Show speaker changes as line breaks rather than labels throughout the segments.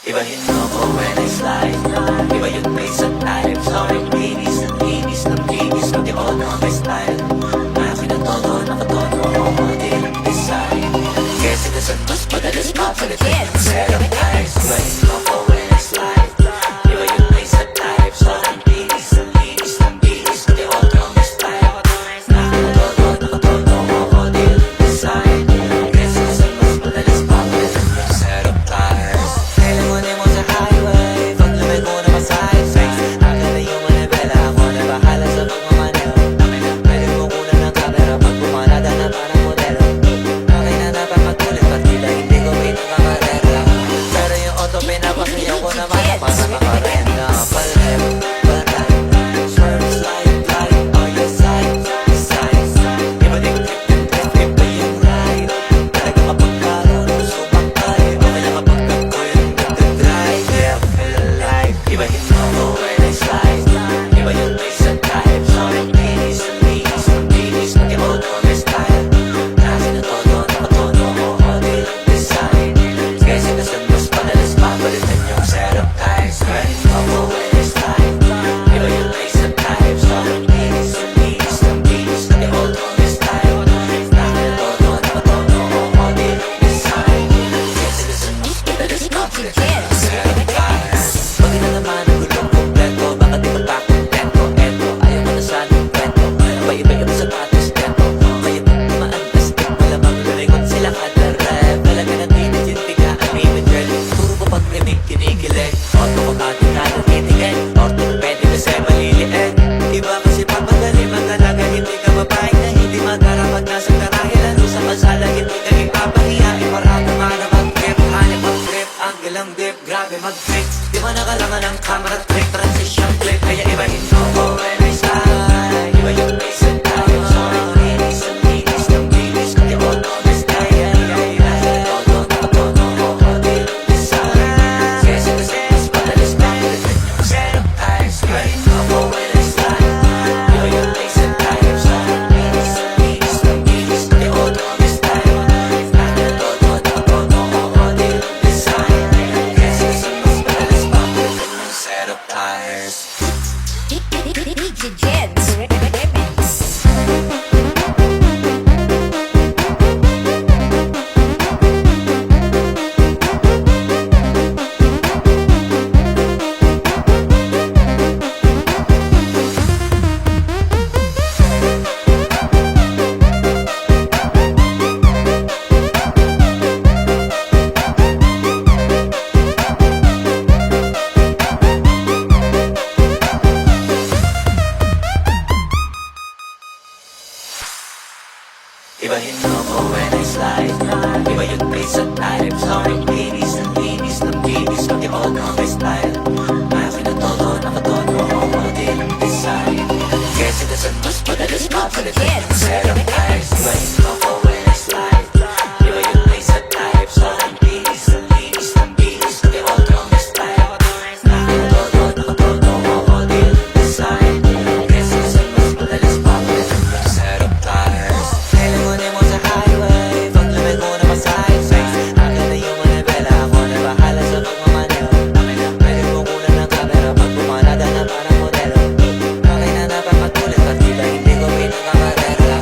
Ibahin mo ko when I slide. Iba yung pace at time. Sobrang linis ng linis ng linis. Pati all na may style. Akin na todo, nakatono ako din ang design. Kasi nasan mas madalas papalitin ang set of eyes. Ibahin mo ko when I slide. Iba yung pace at time. Sobrang linis ng linis ng linis. Pati all na may style. Akin na todo, nakatono ako din ang design. Kasi nasan mas madalas papalitin ang set of eyes. Kailangan mo sa highway. Pag lumay ko na maside face. Akin na yung manibela. Ako na bahala sa pagmamaneho. Pwede mo kunan ng camera. Pag pumarada na parang modelo. Akin na napapatulit. Ba't tila hindi ko pinakakarera. Pero yung auto pinapasayaw ko naman. Para makarenda. Palem, barat. Swerve, slide, glide. On your side, side. Iba din trip. Iba yung ride. Talaga kapag marunong sumakay. Okay lang kapag ako yung nagdadrive. Yeah, feel alive. Ibahin mo ko when I slide. Iba yung pace at time. Sobrang linis ang linis ang linis. Pati all na may style. Akin na todo, nakatono ko all day lang design. Kasi nasan mas madalas papalitan yung set of ties. Ibahin mo ko when I slide. Iba yung pace at time. Sobrang linis ang linis ang linis. Pati all na may style. Akin na todo, nakatono ko all day lang design. Kasi nasan mas madalas papalitan yung set of ties. Pag ina naman ang gulong kompleto. Baka di magpakontento. Eto, ayaw mo na sana yung kwento. Paiba-iba sa patos keto. Kaya maantastik malamang lumingon sila kada rep. Talaga na tinit yung tigaan ni Miguel. Puro pa pag-rimig kinikilig. Auto ko kati na natitigil. Orthopedic kasi maliliit. Iba kasi pagmadali magalaga. Hindi ka mapahig na hindi magkarapag nasa karahil. Ano sa kalsada hindi ka ipapahiya. Iparado mana mag-grip. Hanip mag-grip. Angle ang dip. Grabe mag-fix. Di ba nakalangan ng camera trick. Transition clip. Kaya ibahin mo ko when I slide. Iba yung pace at time. Sobrang linis ang linis ng linis. Pati all na may style. Todo, nakatono ko all day lang design. Kasi mas madalas papalitan yung set of ties. Ibahin mo ko when I slide. Iba yung pace at time. Sobrang linis ang linis ng linis. Pati all na may style. Todo, nakatono ko all day lang design. Kasi mas madalas papalitan yung set of ties.
DJ Jens Remix.
Ibahin mo ko when I slide. Iba yung pace at time. Sobrang linis ng linis ng linis. Pati all na may style. Akin na todo, nakatono ako all day lang design. Kasi nasan mas madalas papalitan yung set of ties. Ibahin mo ko when I slide. Iba yung pace at time. Sobrang linis ng linis ng linis. Pati all na may style. Akin na todo, nakatono ako all day lang design. Kasi nasan mas madalas papalitan yung set of ties. Kailangan mo sa highway. Pag lumay ko na maside face. Akin na yung manibela. Ako na bahala sa pagmamaneho. Pwede mo kunan ng camera. Pag pumarada na parang modelo. Akin na napapatulit. Ba't tila hindi ko pinakakarera.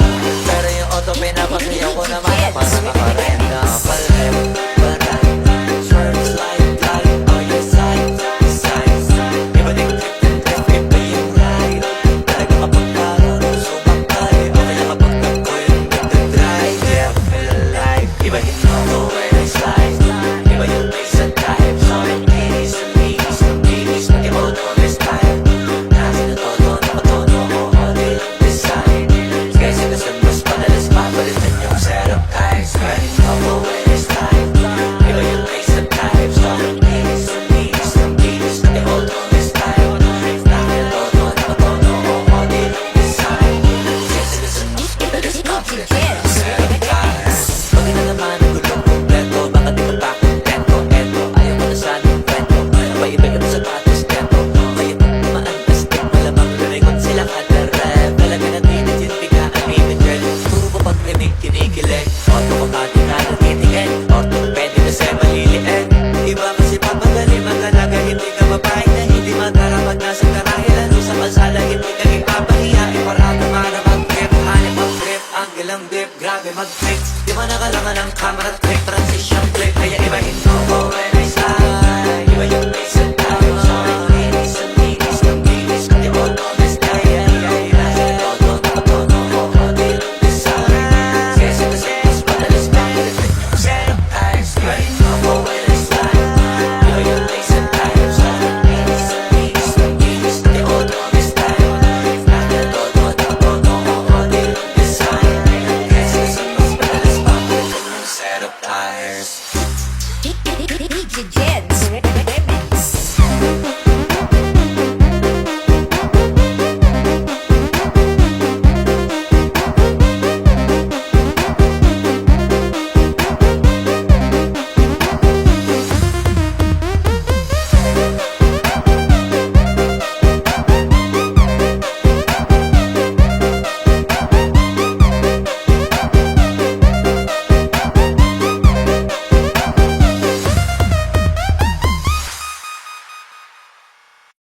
click, transition click. Kaya ibahin mo ko when I slide. Iba yung pace at time. Sorry, linis ang linis ng linis. Pati auto style. Nasa todo, nakatono ko, model ang design. Kasi mas madalas pang set of eyes. Ibahin mo ko when I slide. Iba yung pace at time. Sorry, linis ang linis ng linis. Pati auto style. Nasa todo, nakatono ko, model ang design. Kasi mas madalas pang set of tires.